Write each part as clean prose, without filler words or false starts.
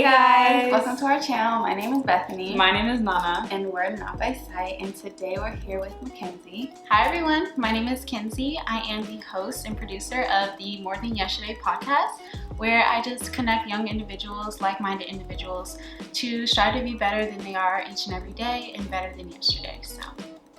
Hey guys, welcome to our channel. My name is Bethany. My name is Nana. And we're NotbySight, and today we're here with Mackenzie. Hi everyone, my name is Kenzie. I am the host and producer of the More Than Yesterday podcast, where I just connect young individuals, like-minded individuals, to strive to be better than they are each and every day and better than yesterday. So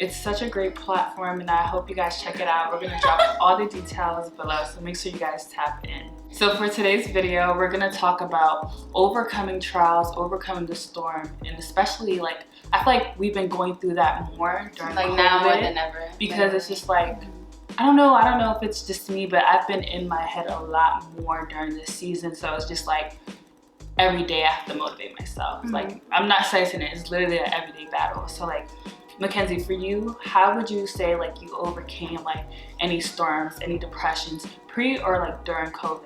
it's such a great platform and I hope you guys check it out. We're going to drop all the details below, so make sure you guys tap in. So for today's video, we're going to talk about overcoming trials, overcoming the storm, and especially I feel like we've been going through that more during COVID, now more than ever. Because it's just I don't know if it's just me, but I've been in my head a lot more during this season. So it's just every day I have to motivate myself. I'm not slicing it, it's literally an everyday battle. So Mackenzie, for you, how would you say you overcame any storms, any depressions, pre or during COVID?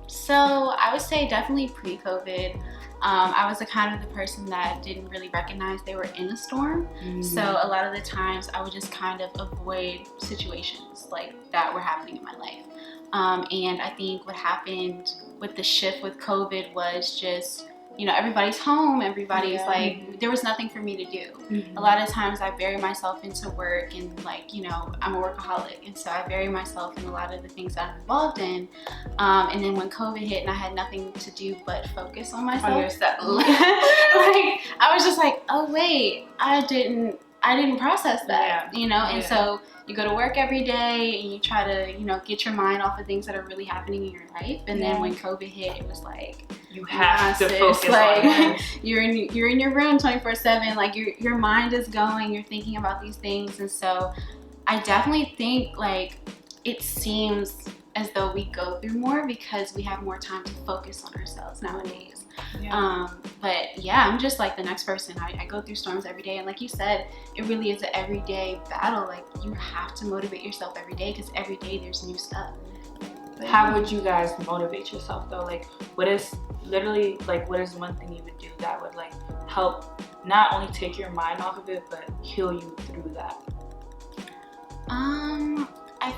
So I would say definitely pre-COVID. I was the kind of the person that didn't really recognize they were in a storm. So a lot of the times I would just kind of avoid situations that were happening in my life. And I think what happened with the shift with COVID was just, everybody's home, everybody's there was nothing for me to do. A lot of times I bury myself into work and I'm a workaholic, and so I bury myself in a lot of the things that I'm involved in. And then when COVID hit and I had nothing to do but focus on myself. On yourself. I was just oh wait, I didn't process that, and so you go to work every day and you try to, get your mind off of things that are really happening in your life. And then when COVID hit, it was you have to focus on you're in your room 24/7. Your mind is going. You're thinking about these things, and so I definitely think it seems as though we go through more because we have more time to focus on ourselves nowadays. But yeah, I'm just the next person. I go through storms every day, and like you said, it really is an everyday battle. You have to motivate yourself every day because every day there's new stuff. How would you guys motivate yourself though? What is one thing you would do that would help not only take your mind off of it but heal you through that? I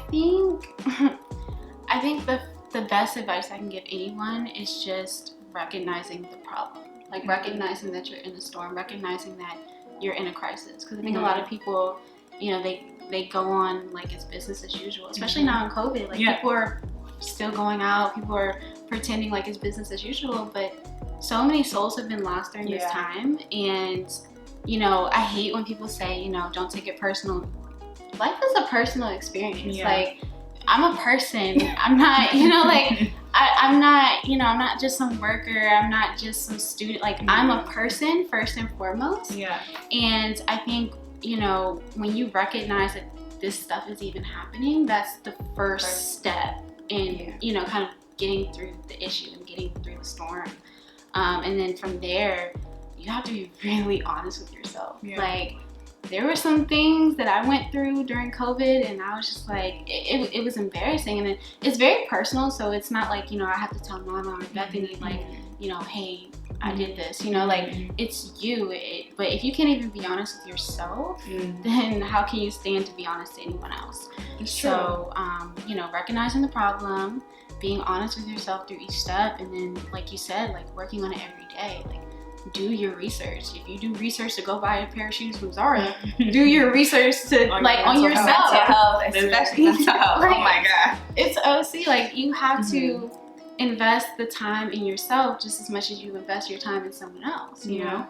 think the best advice I can give anyone is just recognizing the problem. Recognizing that you're in a storm, recognizing that you're in a crisis. Because I think a lot of people, they go on it's business as usual, especially now in COVID. People are still going out, people are pretending it's business as usual, but so many souls have been lost during this time. And I hate when people say, don't take it personal. Life is a personal experience. I'm a person. I'm not, I'm not, I'm not just some worker. I'm not just some student. I'm a person first and foremost. And I think, when you recognize that this stuff is even happening, that's the first step in, kind of getting through the issue and getting through the storm. And then from there, you have to be really honest with yourself. There were some things that I went through during COVID, and I was just it was embarrassing. And it's very personal, so it's not I have to tell Mama or Bethany, hey, I did this, it's you. But if you can't even be honest with yourself, then how can you stand to be honest to anyone else? So, recognizing the problem, being honest with yourself through each step, and then, like you said, working on it every day. Do your research. If you do research to go buy a pair of shoes from Zara, do your research to on yourself. Mental health, especially mental health. Oh my God. It's OC. You have to invest the time in yourself just as much as you invest your time in someone else, you know?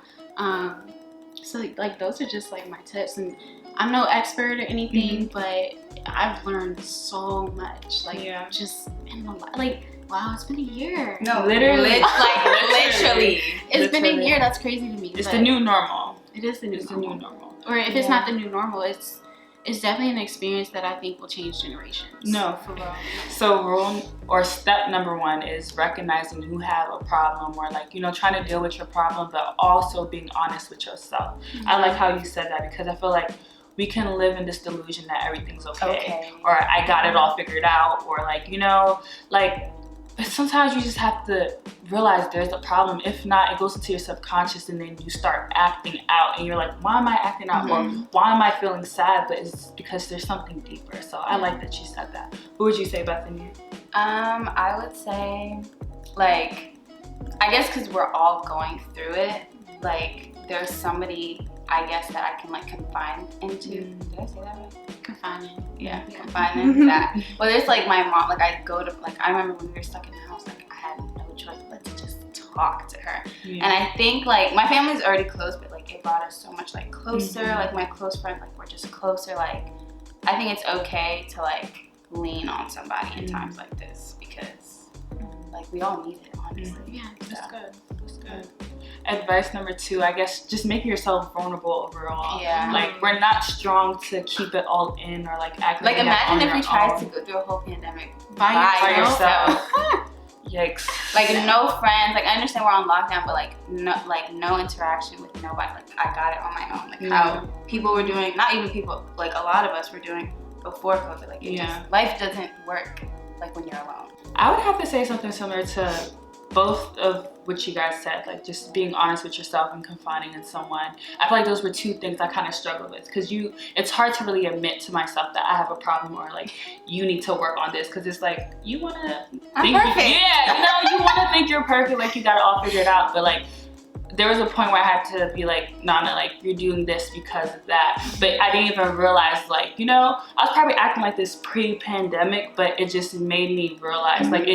So those are just my tips, and I'm no expert or anything, but I've learned so much. Just in the wow, it's been a year. No, literally. Literally. It's been a year. That's crazy to me. It's the new normal. It is the new normal. Or if it's not the new normal, it's definitely an experience that I think will change generations. No, for real. So step number 1 is recognizing you have a problem, or trying to deal with your problem, but also being honest with yourself. I like how you said that, because I feel we can live in this delusion that everything's okay. Or I got it all figured out, or but sometimes you just have to realize there's a problem. If not, it goes into your subconscious, and then you start acting out, and you're why am I acting out? Or why am I feeling sad? But it's because there's something deeper. So I like that you said that. What would you say, Bethany? I would say I guess because we're all going through it, like there's somebody, I guess, that I can like confide into. Did I say that right? Confining. Yeah, confide into that. Well, there's like my mom, like I go to, like I remember when we were stuck in the house, like I had no choice but to just talk to her. And I think like my family's already close, but like it brought us so much like closer. Like my close friends, like we're just closer. Like I think it's okay to like lean on somebody in times like this, because like we all need it, honestly. Yeah, that's good. That's good. Advice number 2, I guess, just making yourself vulnerable overall. Yeah. Like, we're not strong to keep it all in or like act like imagine if we tried to go through a whole pandemic by yourself. Yikes. Like no friends. Like I understand we're on lockdown, but like no interaction with nobody. Like I got it on my own. Like how people were doing, not even people, like a lot of us were doing before COVID. Like it just, life doesn't work like when you're alone. I would have to say something similar to both of what you guys said, like just being honest with yourself and confiding in someone. I feel like those were 2 things I kind of struggled with, because it's hard to really admit to myself that I have a problem, or like you need to work on this, because it's like you want to think perfect. you want to think you're perfect, like you got it all figured out, but like there was a point where I had to be like, Nana, like you're doing this because of that. But I didn't even realize, like, I was probably acting like this pre-pandemic, but it just made me realize, like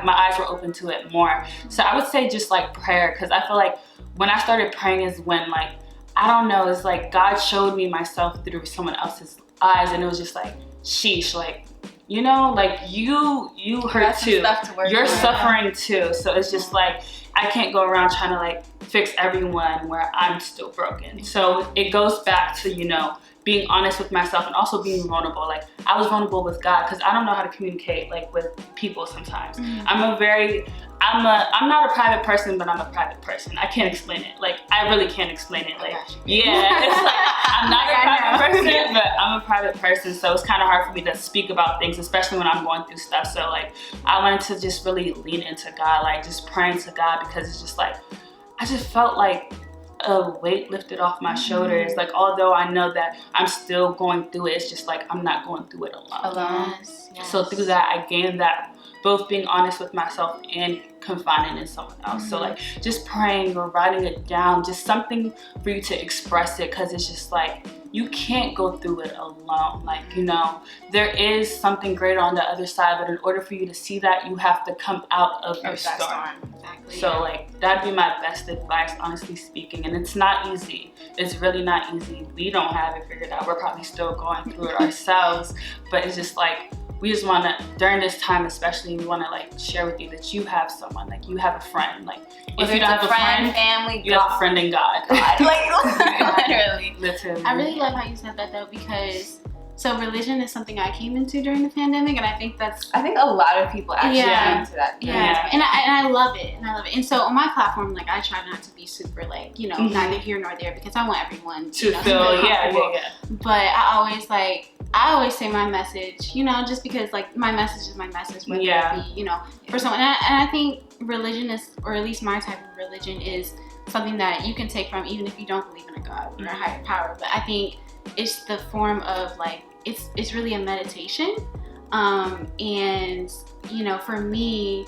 my eyes were open to it more. So I would say just like prayer, because I feel like when I started praying is when, like, I don't know, it's like God showed me myself through someone else's eyes, and it was just like, sheesh, like, like you hurt too. You're suffering too. So it's just like, I can't go around trying to like fix everyone where I'm still broken. So it goes back to, being honest with myself and also being vulnerable. Like I was vulnerable with God, because I don't know how to communicate like with people sometimes. I'm not a private person, but I'm a private person. I can't explain it. Like I really can't explain it. Like it's like I'm not a private person, but I'm a private person. So it's kind of hard for me to speak about things, especially when I'm going through stuff. So like I wanted to just really lean into God, like just praying to God, because it's just like I just felt like a weight lifted off my shoulders. Like although I know that I'm still going through it, it's just like I'm not going through it alone. Yes. So through that I gained that, both being honest with myself and confiding in someone else. So like just praying or writing it down, just something for you to express it, because it's just like you can't go through it alone. Like there is something greater on the other side, but in order for you to see that, you have to come out of your storm. Exactly. So like that'd be my best advice, honestly speaking. And it's not easy. It's really not easy. We don't have it figured out. We're probably still going through it ourselves, but it's just like we just want to, during this time especially, we want to like share with you that you have someone, like you have a friend. Like if you don't have a friend, family, you have a friend in God. Like literally. I really love how you said that though, because so religion is something I came into during the pandemic, and I think a lot of people actually came into that. And I love it, and so on my platform, like I try not to be super like neither here nor there, because I want everyone to feel But I always say my message, just because like my message is my message, whether it be for someone. And I think religion is, or at least my type of religion is something that you can take from, even if you don't believe in a God or a higher power. But I think it's the form of like it's really a meditation, and for me,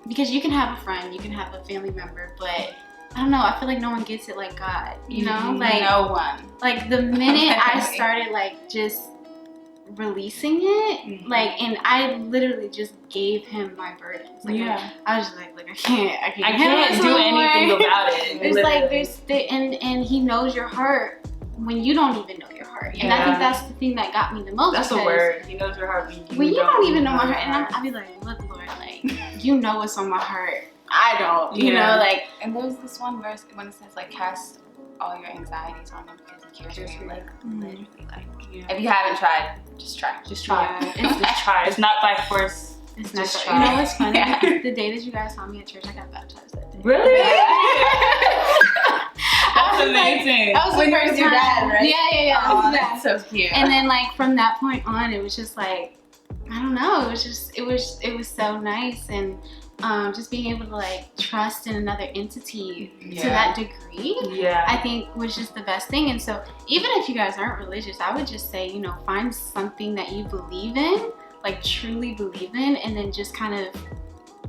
because you can have a friend, you can have a family member, but I don't know, I feel like no one gets it like God, like no one. Like the minute I started like just releasing it, like, and I literally just gave him my burdens. Like I was just like I can't do anything about it. There's like and he knows your heart when you don't even know your heart. And I think that's the thing that got me the most. That's the word. He knows your heart when you don't even know my heart. And I'll be like, look, Lord, like you know what's on my heart. I don't, like. And there's this one verse when it says like cast all your anxieties on him because he cares for you. Like literally, like if you haven't tried, just try. Just try. Yeah. Just try. It's not by force. It's not. Try. What's funny? The day that you guys saw me at church, I got baptized that day. Really? That's amazing. That was when you was your dad, right? Yeah. Oh, that's so cute. And then like from that point on, it was just like, I don't know. It was so nice, and just being able to like trust in another entity to that degree, I think was just the best thing. And so even if you guys aren't religious, I would just say, find something that you believe in, like truly believe in, and then just kind of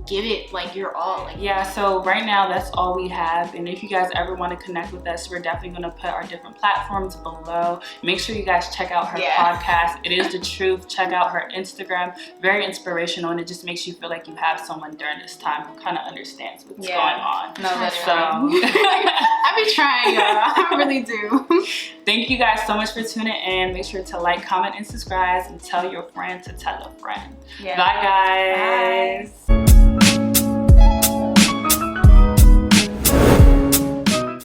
give it like your all. Like, yeah, so right now that's all we have, and if you guys ever want to connect with us, we're definitely going to put our different platforms below. Make sure you guys check out her podcast. It is the truth. Check out her Instagram. Very inspirational, and it just makes you feel like you have someone during this time who kind of understands what's going on. No, so I be trying, y'all. I really do. Thank you guys so much for tuning in. Make sure to like, comment, and subscribe, and tell your friend to tell a friend. Bye guys. Bye.